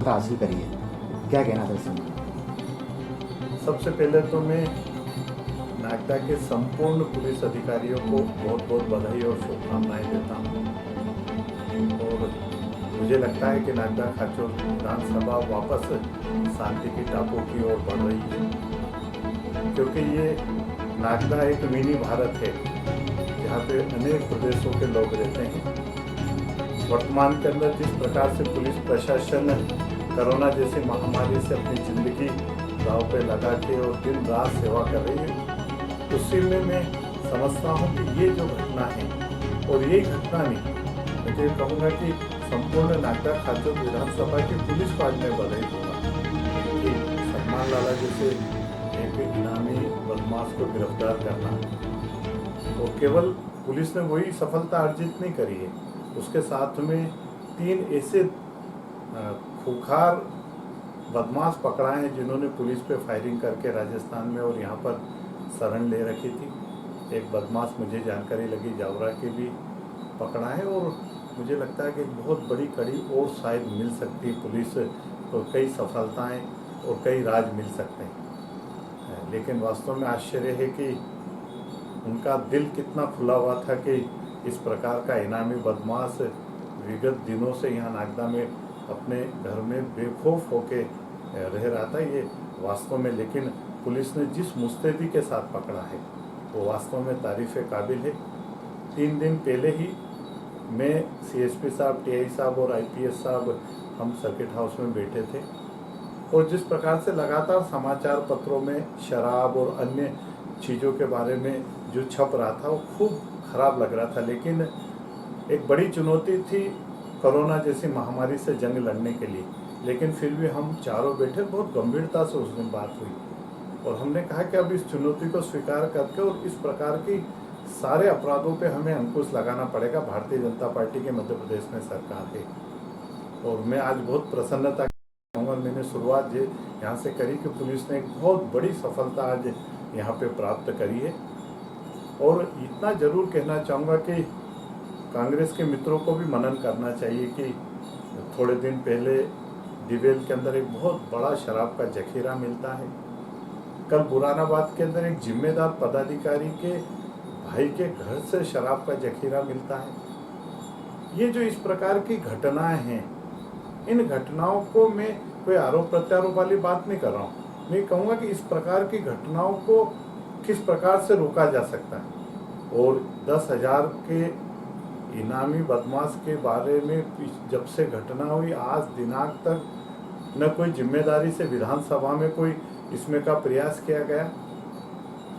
हासिल करी है, क्या कहना था इस समय? सबसे पहले तो मैं नागदा के संपूर्ण पुलिस अधिकारियों को बहुत बहुत बधाई और शुभकामनाएं देता हूँ। और मुझे लगता है कि नागदा खाचोर विधानसभा वापस शांति की टापू की ओर बढ़ रही है, क्योंकि ये नागदा एक मिनी भारत है जहाँ पे अनेक प्रदेशों के लोग रहते हैं। वर्तमान के अंदर जिस प्रकार से पुलिस प्रशासन कोरोना जैसी महामारी से अपनी जिंदगी दांव पे लगा के और दिन रात सेवा कर रही है, उसी में मैं समझता हूँ कि ये जो घटना है, और ये घटना नहीं, मुझे कहूँगा कि संपूर्ण नागदा खाचोर विधानसभा की पुलिस को आज मैं बधाई दूंगा कि सलमान लाला जैसे एक इनामी बदमाश को गिरफ्तार करना, और केवल पुलिस ने वही सफलता अर्जित नहीं करी है, उसके साथ में 3 ऐसे खूंखार बदमाश पकड़ाए हैं जिन्होंने पुलिस पे फायरिंग करके राजस्थान में और यहाँ पर शरण ले रखी थी। एक बदमाश मुझे जानकारी लगी जावरा के भी पकड़ा है, और मुझे लगता है कि बहुत बड़ी कड़ी और शायद मिल सकती है पुलिस को, कई सफलताएं और कई राज मिल सकते हैं। लेकिन वास्तव में आश्चर्य है कि उनका दिल कितना खुला हुआ था कि इस प्रकार का इनामी बदमाश विगत दिनों से यहाँ नागदा में अपने घर में बेखौफ होके रह रहा था, ये वास्तव में। लेकिन पुलिस ने जिस मुस्तैदी के साथ पकड़ा है वो वास्तव में तारीफ़ काबिल है। 3 दिन पहले ही मैं CSP साहब, TI साहब और IPS साहब हम सर्किट हाउस में बैठे थे, और जिस प्रकार से लगातार समाचार पत्रों में शराब और अन्य चीज़ों के बारे में जो छप रहा था वो खूब खराब लग रहा था। लेकिन एक बड़ी चुनौती थी कोरोना जैसी महामारी से जंग लड़ने के लिए, लेकिन फिर भी हम चारों बैठे, बहुत गंभीरता से उस दिन बात हुई, और हमने कहा कि अब इस चुनौती को स्वीकार करके और इस प्रकार की सारे अपराधों पे हमें अंकुश लगाना पड़ेगा। भारतीय जनता पार्टी के मध्य प्रदेश में सरकार है, और मैं आज बहुत प्रसन्नता कहूँगा, मैंने शुरुआत यहाँ से करी कि पुलिस ने एक बहुत बड़ी सफलता आज यहाँ पे प्राप्त करी है। और इतना जरूर कहना चाहूँगा कि कांग्रेस के मित्रों को भी मनन करना चाहिए कि थोड़े दिन पहले दिवेल के अंदर एक बहुत बड़ा शराब का जखीरा मिलता है। कल बुरानाबाद के अंदर एक जिम्मेदार पदाधिकारी के भाई के घर से शराब का जखीरा मिलता है। ये जो इस प्रकार की घटनाएं हैं, इन घटनाओं को मैं कोई आरोप प्रत्यारोप वाली बात नहीं कर रहा हूँ। मैं कहूँगा कि इस प्रकार की घटनाओं को किस प्रकार से रोका जा सकता है। और 10,000 के इनामी बदमाश के बारे में जब से घटना हुई आज दिनांक तक न कोई जिम्मेदारी से विधानसभा में कोई इसमें का प्रयास किया गया,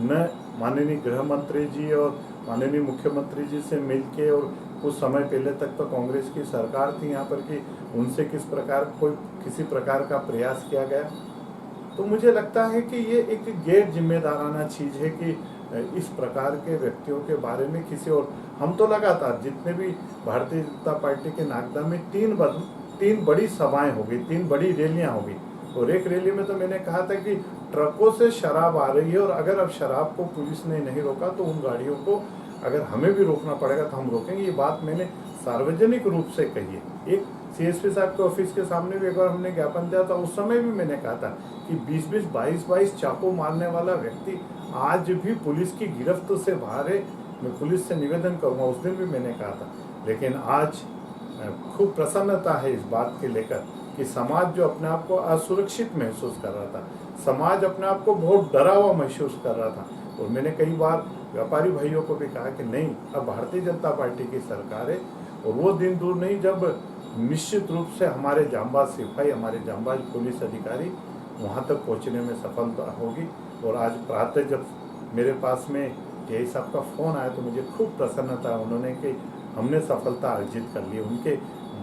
न माननीय गृह मंत्री जी और माननीय मुख्यमंत्री जी से मिलके, और कुछ समय पहले तक तो कांग्रेस की सरकार थी यहाँ पर कि उनसे किसी प्रकार का प्रयास किया गया। तो मुझे लगता है कि ये एक गैर जिम्मेदाराना चीज़ है कि इस प्रकार के व्यक्तियों के बारे में किसी और, हम तो लगातार जितने भी भारतीय जनता पार्टी के नागदा में 3 बड़ी सभाएं हो गई, 3 बड़ी रैलियां हो गई, और एक रैली में तो मैंने कहा था कि ट्रकों से शराब आ रही है, और अगर अब शराब को पुलिस ने नहीं रोका तो उन गाड़ियों को अगर हमें भी रोकना पड़ेगा तो हम रोकेंगे। ये बात मैंने सार्वजनिक रूप से कही है। एक CSP साहब के ऑफिस के सामने भी एक बार हमने ज्ञापन दिया था, उस समय भी मैंने कहा था कि 20-20, 22-22 चाकू मारने वाला व्यक्ति आज भी पुलिस की गिरफ्त से बाहर है। मैं पुलिस से निवेदन करूँगा, उस दिन भी मैंने कहा था। लेकिन आज खूब प्रसन्नता है इस बात के लेकर कि समाज जो अपने आप को असुरक्षित महसूस कर रहा था, समाज अपने आप को बहुत डरा हुआ महसूस कर रहा था, और मैंने कई बार व्यापारी भाइयों को भी कहा कि नहीं, अब भारतीय जनता पार्टी की सरकार है, और वो दिन दूर नहीं जब निश्चित रूप से हमारे जांबाज सिपाही, हमारे जांबाज पुलिस अधिकारी वहाँ तक पहुँचने में सफलता होगी। और आज प्रातः जब मेरे पास में TI साहब का फ़ोन आया तो मुझे खूब प्रसन्नता, उन्होंने कि हमने सफलता अर्जित कर ली। उनके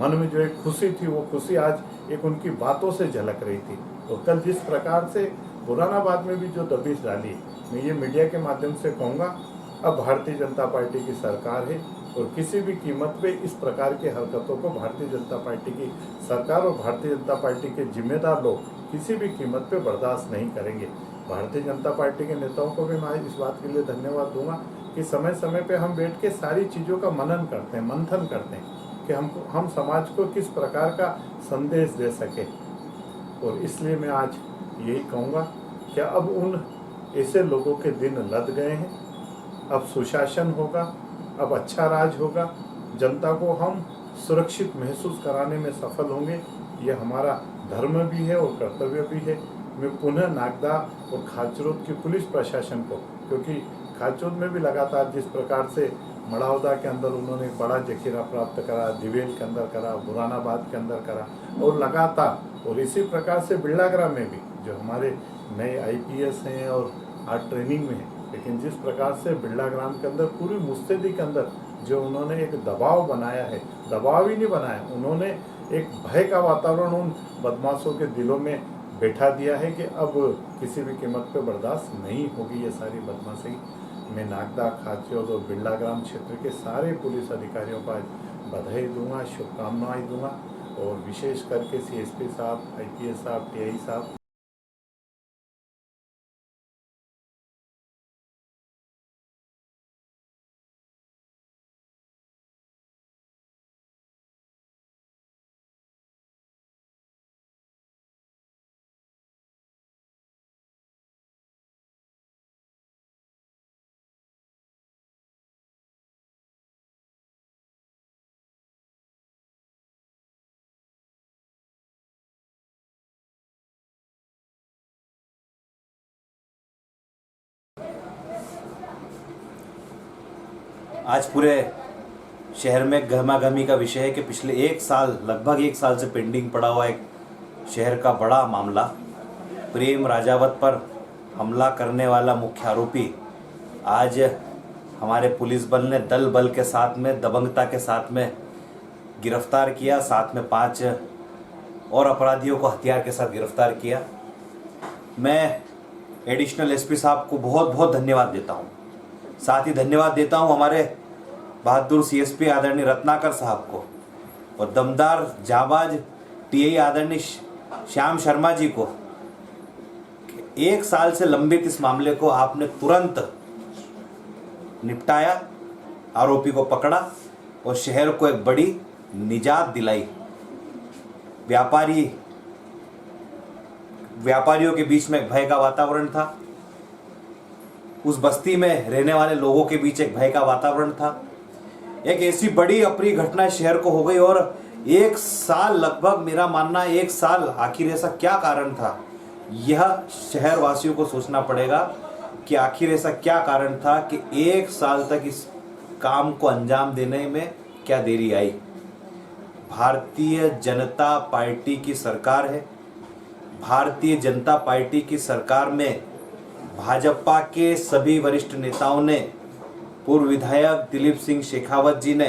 मन में जो एक खुशी थी वो खुशी आज एक उनकी बातों से झलक रही थी। तो कल जिस प्रकार से बुरानाबाद में भी जो दबिश डाली, मैं ये मीडिया के माध्यम से कहूँगा, अब भारतीय जनता पार्टी की सरकार है, और किसी भी कीमत पे इस प्रकार की हरकतों को भारतीय जनता पार्टी की सरकार और भारतीय जनता पार्टी के जिम्मेदार लोग किसी भी कीमत पे बर्दाश्त नहीं करेंगे। भारतीय जनता पार्टी के नेताओं को भी मैं इस बात के लिए धन्यवाद दूंगा कि समय समय पे हम बैठ के सारी चीज़ों का मनन करते हैं, मंथन करते हैं कि हम समाज को किस प्रकार का संदेश दे सके। और इसलिए मैं आज यही कहूँगा कि अब उन ऐसे लोगों के दिन लद गए हैं। अब सुशासन होगा, अब अच्छा राज होगा, जनता को हम सुरक्षित महसूस कराने में सफल होंगे। ये हमारा धर्म भी है और कर्तव्य भी है। मैं पुनः नागदा और खाचरोद की पुलिस प्रशासन को, क्योंकि खाचरोद में भी लगातार जिस प्रकार से मड़ावदा के अंदर उन्होंने बड़ा जखीरा प्राप्त करा, दिवेल के अंदर करा, बुरानाबाद के अंदर करा और लगातार, और इसी प्रकार से बिरलाग्राम में भी जो हमारे नए IPS हैं और आज ट्रेनिंग में हैं, लेकिन जिस प्रकार से बिरलाग्राम के अंदर पूरी मुस्तैदी के अंदर जो उन्होंने एक दबाव बनाया है, दबाव ही नहीं बनाया, उन्होंने एक भय का वातावरण उन बदमाशों के दिलों में बैठा दिया है कि अब किसी भी कीमत पे बर्दाश्त नहीं होगी ये सारी बदमाशी। मैं नागदा, खाचरोद और बिरलाग्राम क्षेत्र के सारे पुलिस अधिकारियों को आज बधाई दूंगा, शुभकामनाएं दूंगा और विशेष करके CSP साहब, IPS साहब, TI साहब। आज पूरे शहर में गहमागहमी का विषय है कि पिछले लगभग एक साल से पेंडिंग पड़ा हुआ एक शहर का बड़ा मामला, प्रेम राजावत पर हमला करने वाला मुख्य आरोपी आज हमारे पुलिस बल ने दल बल के साथ में, दबंगता के साथ में गिरफ्तार किया। साथ में 5 और अपराधियों को हथियार के साथ गिरफ्तार किया। मैं एडिशनल SP साहब को बहुत बहुत धन्यवाद देता हूँ। साथ ही धन्यवाद देता हूँ हमारे बहादुर CSP आदरणीय रत्नाकर साहब को और दमदार जाबाज TI आदरणीय श्याम शर्मा जी को। 1 साल से लंबित इस मामले को आपने तुरंत निपटाया, आरोपी को पकड़ा और शहर को एक बड़ी निजात दिलाई। व्यापारियों के बीच में भय का वातावरण था, उस बस्ती में रहने वाले लोगों के बीच एक भय का वातावरण था। एक ऐसी बड़ी अप्रिय घटना शहर को हो गई और 1 साल, लगभग मेरा मानना 1 साल, आखिर ऐसा क्या कारण था? यह शहर वासियों को सोचना पड़ेगा कि आखिर ऐसा क्या कारण था कि 1 साल तक इस काम को अंजाम देने में क्या देरी आई। भारतीय जनता पार्टी की सरकार है। भारतीय जनता पार्टी की सरकार में भाजपा के सभी वरिष्ठ नेताओं ने, पूर्व विधायक दिलीप सिंह शेखावत जी ने